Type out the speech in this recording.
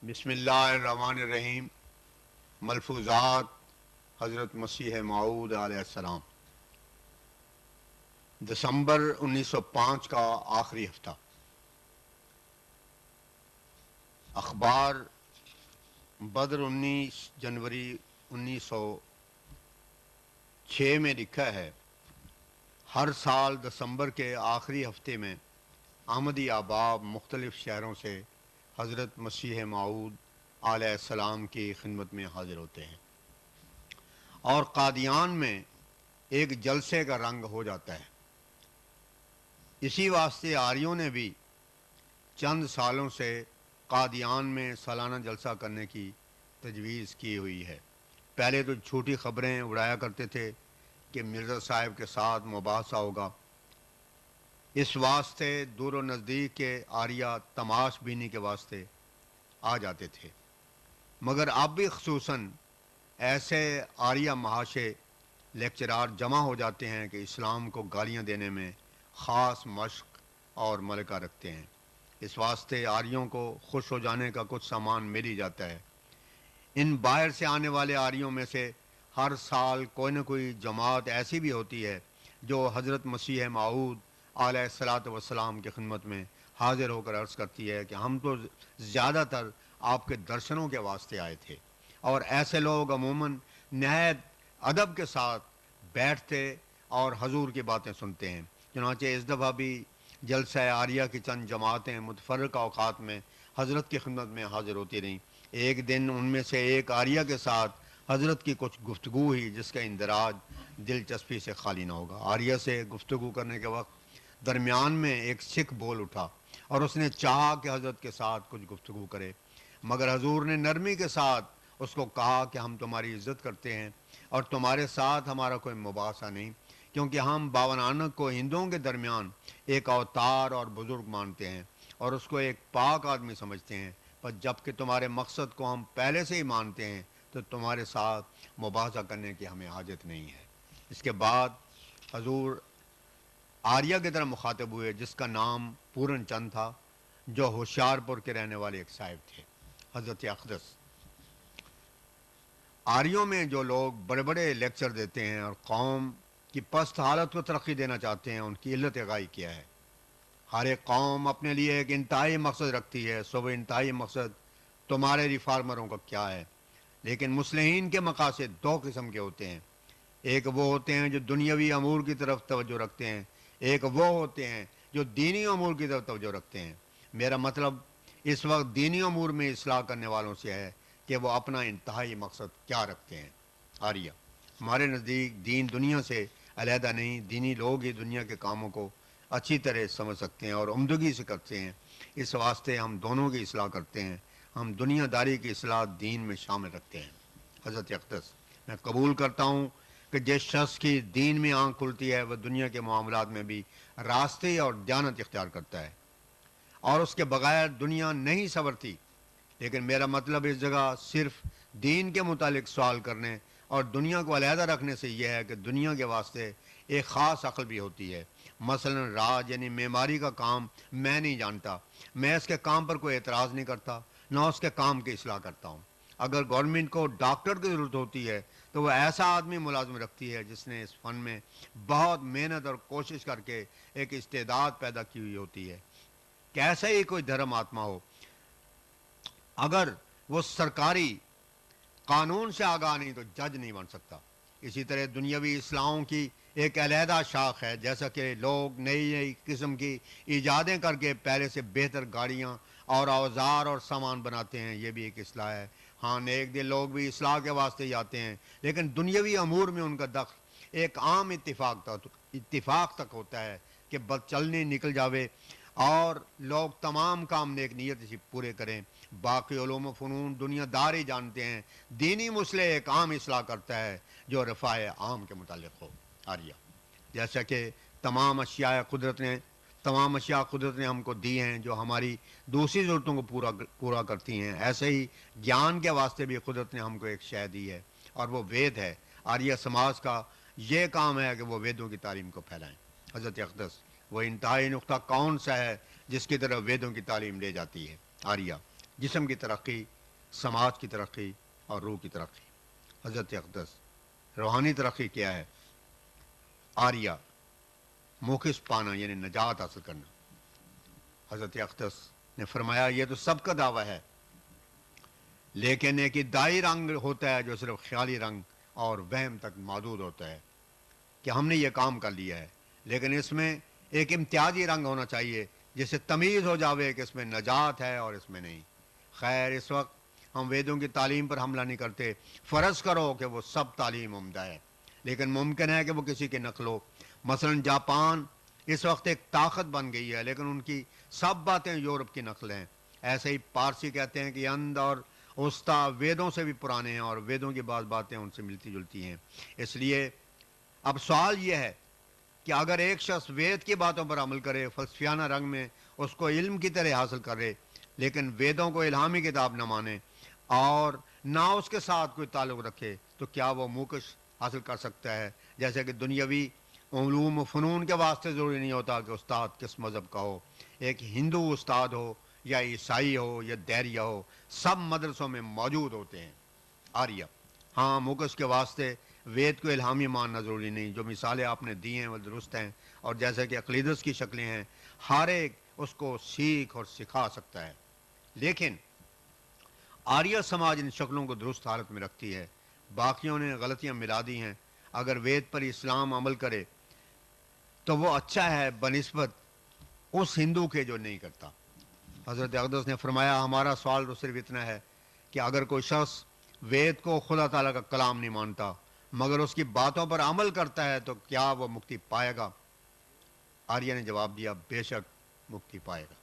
بسم اللہ الرحمن الرحیم۔ ملفوظات حضرت مسیح موعود علیہ السلام۔ دسمبر 1905 کا آخری ہفتہ۔ اخبار بدر 19 جنوری 1906 میں لکھا ہے، ہر سال دسمبر کے آخری ہفتے میں احمدی احباب مختلف شہروں سے حضرت مسیح موعود علیہ السلام کی خدمت میں حاضر ہوتے ہیں اور قادیان میں ایک جلسے کا رنگ ہو جاتا ہے۔ اسی واسطے آریوں نے بھی چند سالوں سے قادیان میں سالانہ جلسہ کرنے کی تجویز کی ہوئی ہے۔ پہلے تو جھوٹی خبریں اڑایا کرتے تھے کہ مرزا صاحب کے ساتھ مباحثہ ہوگا، اس واسطے دور و نزدیک کے آریہ تماش بینی کے واسطے آ جاتے تھے، مگر اب بھی خصوصاً ایسے آریہ محاشے لیکچرار جمع ہو جاتے ہیں کہ اسلام کو گالیاں دینے میں خاص مشق اور ملکہ رکھتے ہیں۔ اس واسطے آریوں کو خوش ہو جانے کا کچھ سامان مل ہی جاتا ہے۔ ان باہر سے آنے والے آریوں میں سے ہر سال کوئی نہ کوئی جماعت ایسی بھی ہوتی ہے جو حضرت مسیح موعود علیہ الصلاۃ والسلام کی خدمت میں حاضر ہو کر عرض کرتی ہے کہ ہم تو زیادہ تر آپ کے درشنوں کے واسطے آئے تھے، اور ایسے لوگ عموماً نہایت ادب کے ساتھ بیٹھتے اور حضور کی باتیں سنتے ہیں۔ چنانچہ اس دفعہ بھی جلسہ عاریہ کی چند جماعتیں متفرقہ اوقات میں حضرت کی خدمت میں حاضر ہوتی رہیں۔ ایک دن ان میں سے ایک عاریہ کے ساتھ حضرت کی کچھ گفتگو ہوئی جس کا اندراج دلچسپی سے خالی نہ ہوگا۔ عاریہ سے گفتگو کرنے کے وقت درمیان میں ایک سکھ بول اٹھا اور اس نے چاہا کہ حضرت کے ساتھ کچھ گفتگو کرے، مگر حضور نے نرمی کے ساتھ اس کو کہا کہ ہم تمہاری عزت کرتے ہیں اور تمہارے ساتھ ہمارا کوئی مباحثہ نہیں، کیونکہ ہم باوا نانک کو ہندوؤں کے درمیان ایک اوتار اور بزرگ مانتے ہیں اور اس کو ایک پاک آدمی سمجھتے ہیں، پر جب کہ تمہارے مقصد کو ہم پہلے سے ہی مانتے ہیں تو تمہارے ساتھ مباحثہ کرنے کی ہمیں حاجت نہیں ہے۔ اس کے بعد حضور آریہ کی طرح مخاطب ہوئے جس کا نام پورن چند تھا، جو ہوشیار پور کے رہنے والے ایک صاحب تھے، حضرت اقدس۔ آریوں میں جو لوگ بڑے بڑے لیکچر دیتے ہیں اور قوم کی پست حالت کو ترقی دینا چاہتے ہیں، ان کی علت غائی کیا ہے؟ ہر ایک قوم اپنے لیے ایک انتہائی مقصد رکھتی ہے، سو وہ انتہائی مقصد تمہارے ریفارمروں کا کیا ہے؟ لیکن مصلحین کے مقاصد دو قسم کے ہوتے ہیں، ایک وہ ہوتے ہیں جو دنیاوی امور کی طرف توجہ رکھتے ہیں، ایک وہ ہوتے ہیں جو دینی امور کی طرف توجہ رکھتے ہیں۔ میرا مطلب اس وقت دینی امور میں اصلاح کرنے والوں سے ہے کہ وہ اپنا انتہائی مقصد کیا رکھتے ہیں۔ آریہ ہمارے نزدیک دین دنیا سے علیحدہ نہیں، دینی لوگ ہی دنیا کے کاموں کو اچھی طرح سمجھ سکتے ہیں اور عمدگی سے کرتے ہیں، اس واسطے ہم دونوں کی اصلاح کرتے ہیں، ہم دنیا داری کی اصلاح دین میں شامل رکھتے ہیں۔ حضرت اقدس: میں قبول کرتا ہوں کہ جس شخص کی دین میں آنکھ کھلتی ہے وہ دنیا کے معاملات میں بھی راستے اور دیانت اختیار کرتا ہے، اور اس کے بغیر دنیا نہیں سنورتی، لیکن میرا مطلب اس جگہ صرف دین کے متعلق سوال کرنے اور دنیا کو علیحدہ رکھنے سے یہ ہے کہ دنیا کے واسطے ایک خاص عقل بھی ہوتی ہے۔ مثلا راج یعنی معماری کا کام میں نہیں جانتا، میں اس کے کام پر کوئی اعتراض نہیں کرتا، نہ اس کے کام کی اصلاح کرتا ہوں۔ اگر گورنمنٹ کو ڈاکٹر کی ضرورت ہوتی ہے تو وہ ایسا آدمی ملازم رکھتی ہے جس نے اس فن میں بہت محنت اور کوشش کر کے ایک استعداد پیدا کی ہوئی ہوتی ہے۔ کیسا ہی کوئی دھرم آتما ہو، اگر وہ سرکاری قانون سے آگاہ نہیں تو جج نہیں بن سکتا۔ اسی طرح دنیاوی اصلاحوں کی ایک علیحدہ شاخ ہے، جیسا کہ لوگ نئی نئی قسم کی ایجادیں کر کے پہلے سے بہتر گاڑیاں اور اوزار اور سامان بناتے ہیں، یہ بھی ایک اصلاح ہے۔ ہاں، نیک دل لوگ بھی اصلاح کے واسطے ہی آتے ہیں، لیکن دنیاوی امور میں ان کا دخل ایک عام اتفاق تک ہوتا ہے کہ بد چلنی نکل جاوے اور لوگ تمام کام نیک نیت سے پورے کریں۔ باقی علوم و فنون دنیا دار ہی جانتے ہیں، دینی مسئلے ایک عام اصلاح کرتا ہے جو رفاع عام کے متعلق ہو۔ آریہ: جیسا کہ تمام اشیاء قدرت نے ہم کو دی ہیں جو ہماری دوسری ضرورتوں کو پورا کرتی ہیں، ایسے ہی گیان کے واسطے بھی قدرت نے ہم کو ایک شے دی ہے اور وہ وید ہے۔ آریہ سماج کا یہ کام ہے کہ وہ ویدوں کی تعلیم کو پھیلائیں۔ حضرت اقدس: وہ انتہائی نقطہ کون سا ہے جس کی طرف ویدوں کی تعلیم لے جاتی ہے؟ آریہ: جسم کی ترقی سماج کی ترقی اور روح کی ترقی۔ حضرت اقدس روحانی ترقی کیا ہے؟ آریہ موکش پانا یعنی نجات حاصل کرنا۔ حضرت اقدس نے فرمایا یہ تو سب کا دعویٰ ہے، لیکن ایک ادعائی رنگ ہوتا ہے جو صرف خیالی رنگ اور وہم تک محدود ہوتا ہے کہ ہم نے یہ کام کر لیا ہے، لیکن اس میں ایک امتیازی رنگ ہونا چاہیے جس سے تمیز ہو جاوے کہ اس میں نجات ہے اور اس میں نہیں۔ خیر اس وقت ہم ویدوں کی تعلیم پر حملہ نہیں کرتے، فرض کرو کہ وہ سب تعلیم عمدہ ہے، لیکن ممکن ہے کہ وہ کسی کی نقل ہو۔ مثلا جاپان اس وقت ایک طاقت بن گئی ہے، لیکن ان کی سب باتیں یورپ کی نقل ہیں۔ ایسے ہی پارسی کہتے ہیں کہ اند اور استا ویدوں سے بھی پرانے ہیں اور ویدوں کی بعض باتیں ان سے ملتی جلتی ہیں۔ اس لیے اب سوال یہ ہے کہ اگر ایک شخص وید کی باتوں پر عمل کرے، فلسفیانہ رنگ میں اس کو علم کی طرح حاصل کرے، لیکن ویدوں کو الہامی کتاب نہ مانے اور نہ اس کے ساتھ کوئی تعلق رکھے، تو کیا وہ موکش حاصل کر سکتا ہے؟ جیسے کہ دنیاوی علوم و فنون کے واسطے ضروری نہیں ہوتا کہ استاد کس مذہب کا ہو، ایک ہندو استاد ہو یا عیسائی ہو یا دیریا ہو، سب مدرسوں میں موجود ہوتے ہیں۔ آریہ ہاں موکش کے واسطے وید کو الہامی ماننا ضروری نہیں، جو مثالیں آپ نے دی ہیں وہ درست ہیں، اور جیسے کہ اقلیدس کی شکلیں ہیں، ہر ایک اس کو سیکھ اور سکھا سکتا ہے، لیکن آریہ سماج ان شکلوں کو درست حالت میں رکھتی ہے، باقیوں نے غلطیاں ملا دی ہیں۔ اگر وید پر اسلام عمل کرے تو وہ اچھا ہے بنسبت اس ہندو کے جو نہیں کرتا۔ حضرت اقدس نے فرمایا ہمارا سوال تو صرف اتنا ہے کہ اگر کوئی شخص وید کو خدا تعالیٰ کا کلام نہیں مانتا مگر اس کی باتوں پر عمل کرتا ہے تو کیا وہ مکتی پائے گا؟ آریہ نے جواب دیا بے شک مکتی پائے گا۔